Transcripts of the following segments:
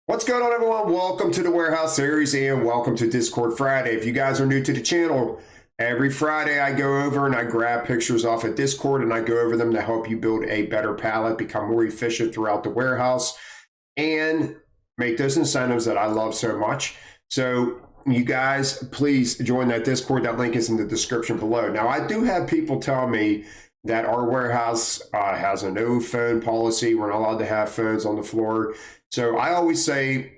What's going on, everyone? Welcome to the Warehouse Series and welcome to Discord Friday. If you guys are new to the channel, every Friday I go over and I grab pictures off of Discord and I go over them to help you build a better pallet, become more efficient throughout the warehouse, and make those incentives that I love so much. So you guys, please join that Discord. That link is in the description below. Now, I do have people tell me that our warehouse has a no phone policy. We're not allowed to have phones on the floor. So I always say,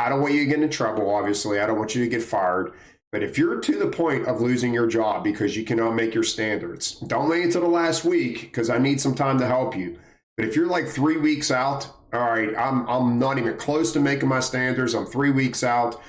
I don't want you to get in trouble, obviously. I don't want you to get fired. But if you're to the point of losing your job because you cannot make your standards, don't wait until the last week because I need some time to help you. But if you're like 3 weeks out, all right, I'm not even close to making my standards. I'm 3 weeks out.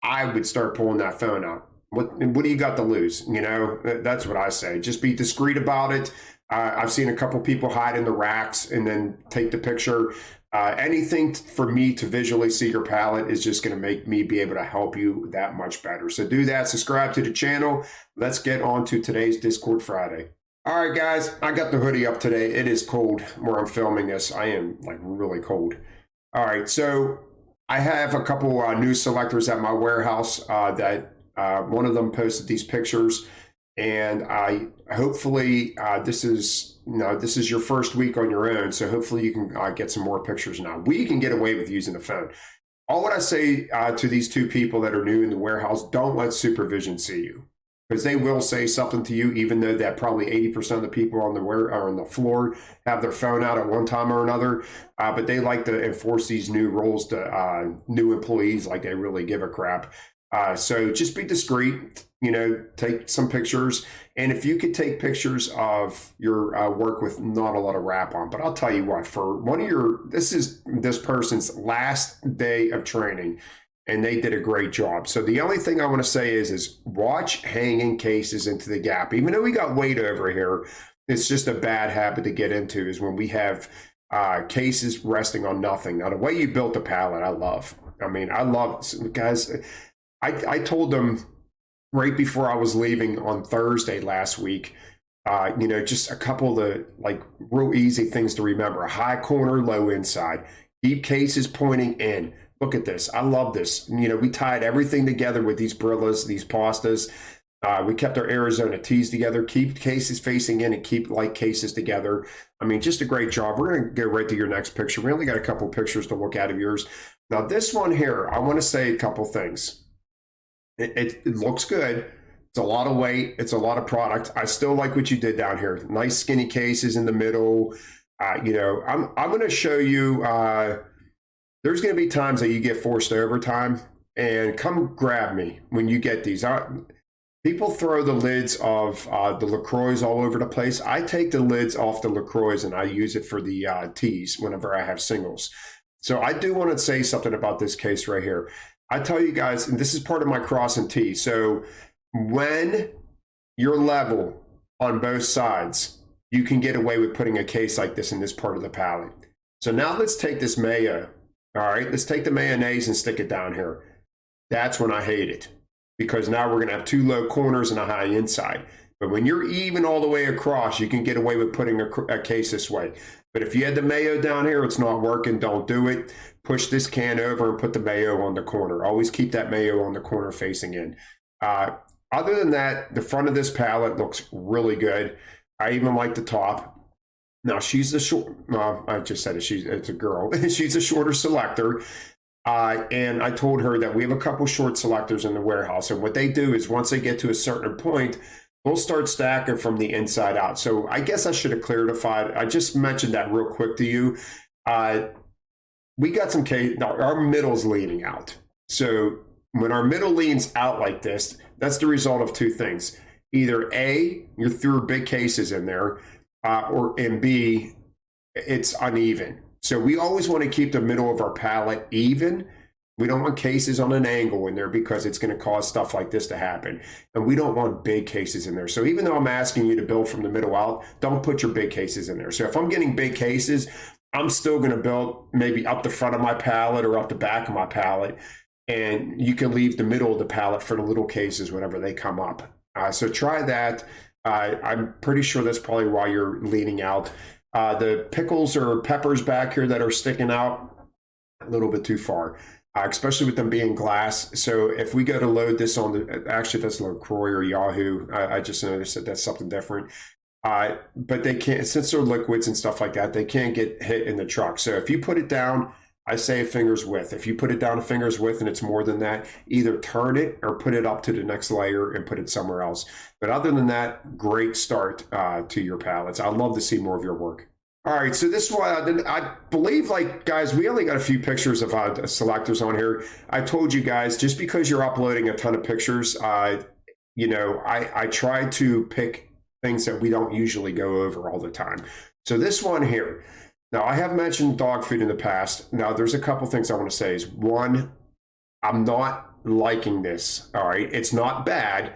I would start pulling that phone out. What do you got to lose? You know, that's what I say. Just be discreet about it. I've seen a couple people hide in the racks and then take the picture. Anything for me to visually see your pallet is just going to make me be able to help you that much better. So do that. Subscribe to the channel. Let's get on to today's Discord Friday. All right, guys, I got the hoodie up today. It is cold where I'm filming this. I am like really cold. All right, so I have a couple new selectors at my warehouse that one of them posted these pictures, and I hopefully this is your first week on your own, so hopefully you can get some more pictures now. We can get away with using the phone. All what I say to these two people that are new in the warehouse, don't let supervision see you, because they will say something to you, even though that probably 80% of the people on the floor have their phone out at one time or another. But they like to enforce these new rules to new employees like they really give a crap. So just be discreet, you know, take some pictures. And if you could take pictures of your work with not a lot of wrap on, but I'll tell you what, for this is this person's last day of training and they did a great job. So the only thing I want to say is watch hanging cases into the gap. Even though we got weight over here, it's just a bad habit to get into is when we have cases resting on nothing. Now, the way you built the pallet, I love. I mean, I love, guys. I told them right before I was leaving on Thursday last week, you know, just a couple of the like real easy things to remember. High corner, low inside. Keep cases pointing in. Look at this. I love this. You know, we tied everything together with these Brillas, these pastas. We kept our Arizona teas together. Keep cases facing in and keep light cases together. I mean, just a great job. We're going to go right to your next picture. We only got a couple pictures to look at of yours. Now, this one here, I want to say a couple things. It looks good. It's a lot of weight. It's a lot of product. I still like what you did down here. Nice skinny cases in the middle. You know, I'm going to show you. There's going to be times that you get forced overtime, and come grab me when you get these. People throw the lids of the LaCroix all over the place. I take the lids off the LaCroix and I use it for the teas whenever I have singles. So I do want to say something about this case right here. I tell you guys, and this is part of my cross and tee. So when you're level on both sides, you can get away with putting a case like this in this part of the pallet. So now let's take this mayo. All right, let's take the mayonnaise and stick it down here. That's when I hate it, because now we're going to have two low corners and a high inside. But when you're even all the way across, you can get away with putting a case this way. But if you had the mayo down here, it's not working, don't do it. Push this can over and put the mayo on the corner. Always keep that mayo on the corner facing in. Other than that, the front of this pallet looks really good. I even like the top. Now, she's the short, well, I just said it, it's a girl. She's a shorter selector. And I told her that we have a couple short selectors in the warehouse. And what they do is once they get to a certain point, we'll start stacking from the inside out. So I guess I should have clarified. I just mentioned that real quick to you. We got some case, now our middle's leaning out. So when our middle leans out like this, that's the result of two things. Either A, you threw big cases in there, and B, it's uneven. So we always want to keep the middle of our pallet even. We don't want cases on an angle in there because it's going to cause stuff like this to happen. And we don't want big cases in there. So even though I'm asking you to build from the middle out, don't put your big cases in there. So if I'm getting big cases, I'm still going to build maybe up the front of my pallet or up the back of my pallet. And you can leave the middle of the pallet for the little cases whenever they come up. So try that. I'm pretty sure that's probably why you're leaning out. The pickles or peppers back here that are sticking out, a little bit too far, especially with them being glass. So if we go to load this on the, actually that's LaCroix or Yahoo. I just noticed that that's something different. But they can't, since they're liquids and stuff like that, they can't get hit in the truck. So if you put it down, I say a finger's width. If you put it down a finger's width and it's more than that, either turn it or put it up to the next layer and put it somewhere else. But other than that, great start to your pallets. I'd love to see more of your work. All right, so this one, I believe, like, guys, we only got a few pictures of selectors on here. I told you guys, just because you're uploading a ton of pictures, you know, I try to pick things that we don't usually go over all the time. So this one here, now I have mentioned dog food in the past. Now there's a couple things I want to say is, one, I'm not liking this, all right? It's not bad,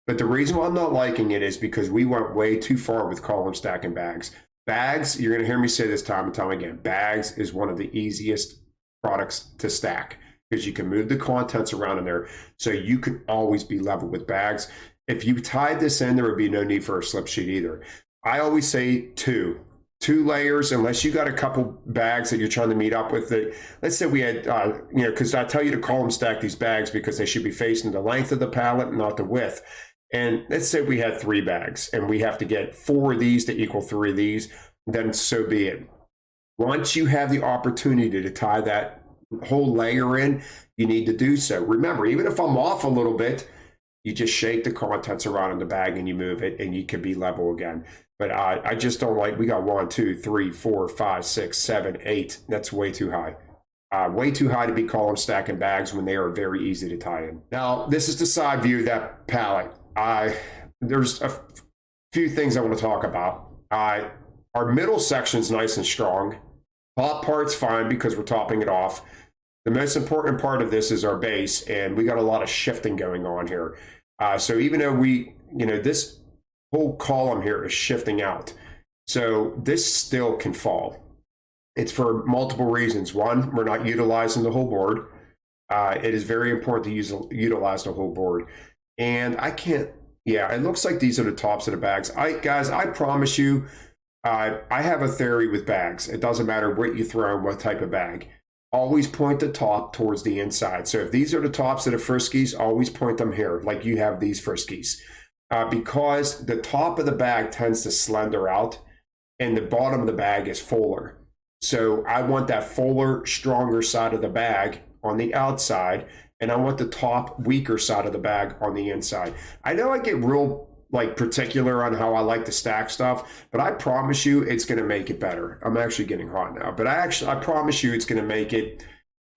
but the reason why I'm not liking it is because we went way too far with column stacking bags. Bags, you're going to hear me say this time and time again, bags is one of the easiest products to stack because you can move the contents around in there, so you can always be level with bags. If you tied this in, there would be no need for a slip sheet either. I always say two layers, unless you got a couple bags that you're trying to meet up with. That, let's say we had, you know, because I tell you to column stack these bags because they should be facing the length of the pallet, not the width. And let's say we had 3 bags and we have to get 4 of these to equal 3 of these, then so be it. Once you have the opportunity to tie that whole layer in, you need to do so. Remember, even if I'm off a little bit, you just shake the contents around in the bag and you move it and you can be level again. But I just don't like, we got 1, 2, 3, 4, 5, 6, 7, 8. That's way too high. Way too high to be column stacking bags when they are very easy to tie in. Now, this is the side view of that pallet. There's a few things I want to talk about. Our middle section's nice and strong. Top part's fine because we're topping it off. The most important part of this is our base, and we got a lot of shifting going on here. So even though we, you know, this whole column here is shifting out, so this still can fall. It's for multiple reasons. One, we're not utilizing the whole board. It is very important to utilize the whole board. And I can't, yeah, it looks like these are the tops of the bags. Guys, I promise you, I have a theory with bags. It doesn't matter what you throw in, what type of bag. Always point the top towards the inside. So if these are the tops of the Friskies, always point them here, like you have these Friskies. Because the top of the bag tends to slender out and the bottom of the bag is fuller. So I want that fuller, stronger side of the bag on the outside, and I want the top, weaker side of the bag on the inside. I know I get real like particular on how I like to stack stuff, but I promise you it's going to make it better. I'm actually getting hot now, but I promise you it's going to make it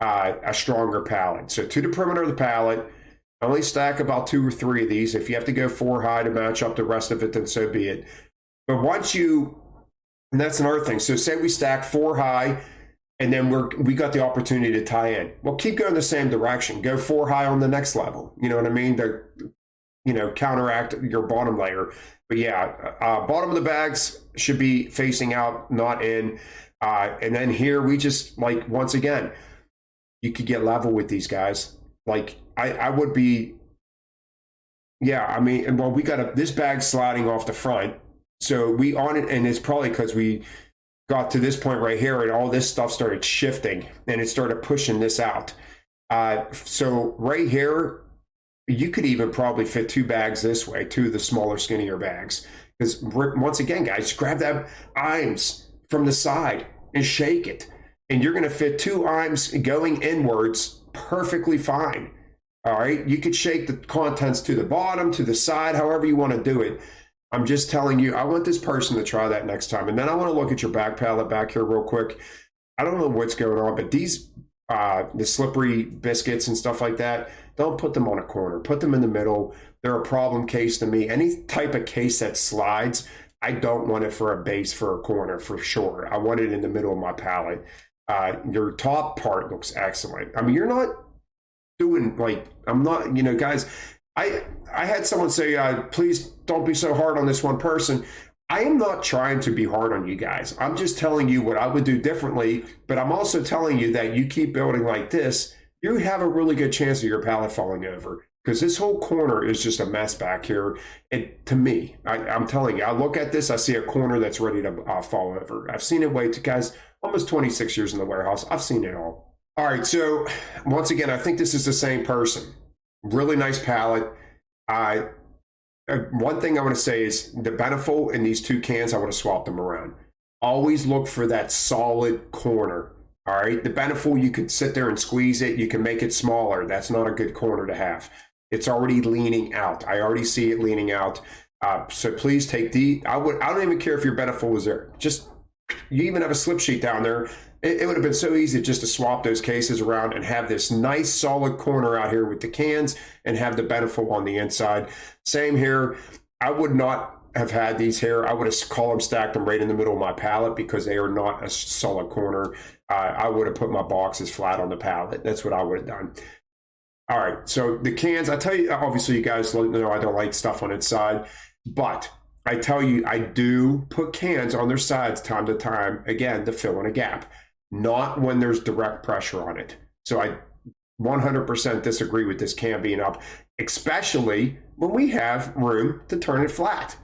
a stronger pallet. So to the perimeter of the pallet, only stack about 2 or 3 of these. If you have to go 4 high to match up the rest of it, then so be it. But once you, and that's another thing. So say we stack 4 high, and then we got the opportunity to tie in. Well, keep going the same direction. Go 4 high on the next level. You know what I mean? You know, counteract your bottom layer. But yeah, bottom of the bags should be facing out, not in. And then here we just, like, once again, you could get level with these guys. Like I would be, yeah, I mean, well, we got this bag sliding off the front. So we on it, and it's probably because we got to this point right here and all this stuff started shifting and it started pushing this out. So right here, you could even probably fit 2 bags this way, 2 of the smaller, skinnier bags. Because once again, guys, grab that IMS from the side and shake it. And you're going to fit 2 IMS going inwards perfectly fine. All right. You could shake the contents to the bottom, to the side, however you want to do it. I'm just telling you, I want this person to try that next time. And then I want to look at your back pallet back here real quick. I don't know what's going on, but these, the slippery biscuits and stuff like that, don't put them on a corner. Put them in the middle. They're a problem case to me. Any type of case that slides, I don't want it for a base for a corner for sure. I want it in the middle of my pallet. Your top part looks excellent. I mean, you're not doing like, I'm not, you know, guys, I had someone say, please don't be so hard on this one person. I am not trying to be hard on you guys. I'm just telling you what I would do differently, but I'm also telling you that you keep building like this, you have a really good chance of your pallet falling over, because this whole corner is just a mess back here. And to me, I'm telling you, I look at this, I see a corner that's ready to fall over. I've seen it way too, guys, almost 26 years in the warehouse. I've seen it all. All right, so once again, I think this is the same person. Really nice palette. One thing I want to say is the Beneficial in these two cans, I want to swap them around. Always look for that solid corner. All right, the Beneficial, you could sit there and squeeze it. You can make it smaller. That's not a good corner to have. It's already leaning out. I already see it leaning out. So please take I don't even care if your Beneficial was there. Just, you even have a slip sheet down there. It would have been so easy just to swap those cases around and have this nice solid corner out here with the cans and have the Beneficial on the inside. Same here. I would not have had these here. I would have column stacked them right in the middle of my pallet because they are not a solid corner. I would have put my boxes flat on the pallet. That's what I would have done. All right, so the cans, I tell you, obviously you guys know I don't like stuff on its side, but I tell you, I do put cans on their sides time to time, again, to fill in a gap. Not when there's direct pressure on it. So I 100% disagree with this can being up, especially when we have room to turn it flat.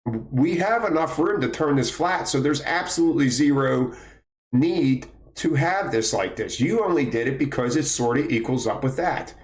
We have enough room to turn this flat, so there's absolutely zero need to have this like this. You only did it because it sort of equals up with that.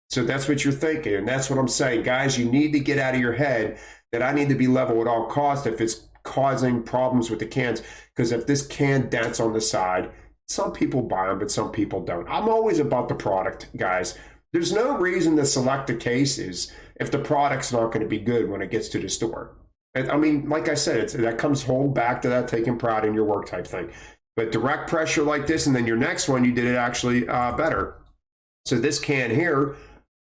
So that's what you're thinking, and that's what I'm saying. Guys, you need to get out of your head that I need to be level at all costs if it's causing problems with the cans, because if this can dents on the side, some people buy them, but some people don't. I'm always about the product, guys. There's no reason to select the cases if the product's not going to be good when it gets to the store. I mean, like I said, that comes whole back to that taking pride in your work type thing. But direct pressure like this, and then your next one, you did it actually better. So this can here,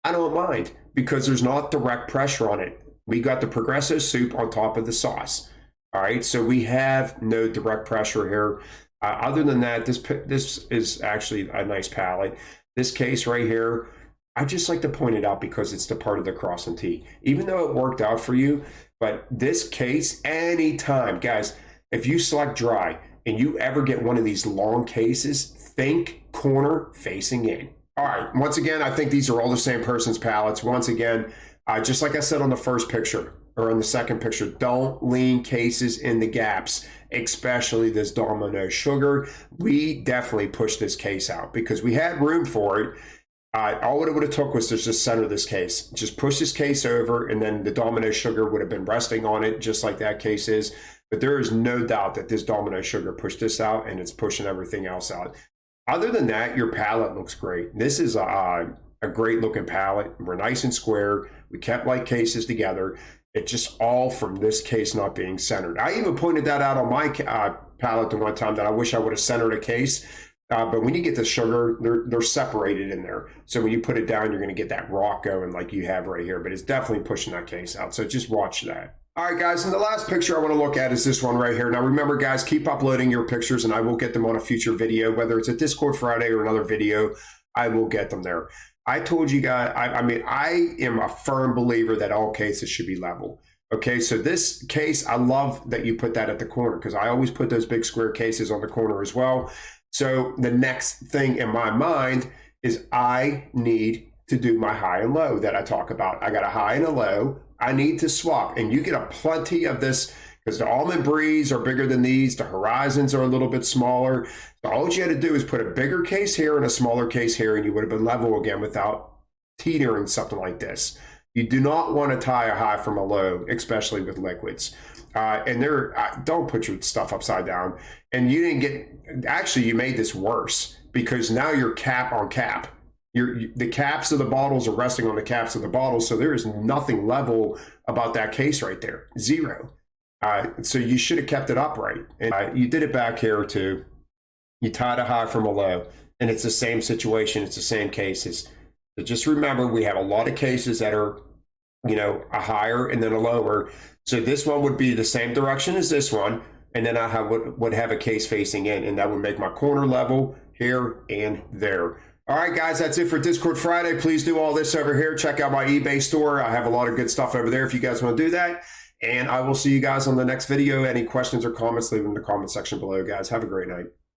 I don't mind because there's not direct pressure on it. We got the Progresso soup on top of the sauce. All right, so we have no direct pressure here. Other than that, this is actually a nice palette. This case right here, I just like to point it out because it's the part of the cross and T. Even though it worked out for you, but this case, anytime, guys, if you select dry and you ever get one of these long cases, think corner facing in. All right, once again, I think these are all the same person's palettes. Once again, just like I said on the first picture, or in the second picture, don't lean cases in the gaps, especially this Domino Sugar. We definitely pushed this case out because we had room for it. All it would have took was to just center this case. Just push this case over, and then the Domino Sugar would have been resting on it, just like that case is. But there is no doubt that this Domino Sugar pushed this out, and it's pushing everything else out. Other than that, your palette looks great. This is a great looking palette. We're nice and square. We kept like cases together. It's just all from this case not being centered. I even pointed that out on my palette the one time that I wish I would have centered a case. But when you get the sugar, they're separated in there. So when you put it down, you're going to get that rock going like you have right here. But it's definitely pushing that case out. So just watch that. All right, guys, and the last picture I want to look at is this one right here. Now, remember, guys, keep uploading your pictures, and I will get them on a future video. Whether it's a Discord Friday or another video, I will get them there. I told you guys, I mean, I am a firm believer that all cases should be level. Okay, so this case, I love that you put that at the corner because I always put those big square cases on the corner as well. So the next thing in my mind is I need to do my high and low that I talk about. I got a high and a low. I need to swap, and you get a plenty of this because the Almond Breeze are bigger than these. The Horizons are a little bit smaller. So all you had to do is put a bigger case here and a smaller case here, and you would have been level again without teetering something like this. You do not want to tie a high from a low, especially with liquids. And don't put your stuff upside down. And you didn't get, actually, you made this worse because now you're cap on cap. The caps of the bottles are resting on the caps of the bottles, so there is nothing level about that case right there. Zero. So you should have kept it upright. And you did it back here too. You tied a high from a low, and it's the same situation. It's the same cases. So just remember, we have a lot of cases that are, you know, a higher and then a lower. So this one would be the same direction as this one, and then I would have a case facing in, and that would make my corner level here and there. All right, guys, that's it for Discord Friday. Please do all this over here. Check out my eBay store. I have a lot of good stuff over there if you guys want to do that. And I will see you guys on the next video. Any questions or comments, leave them in the comment section below, guys. Have a great night.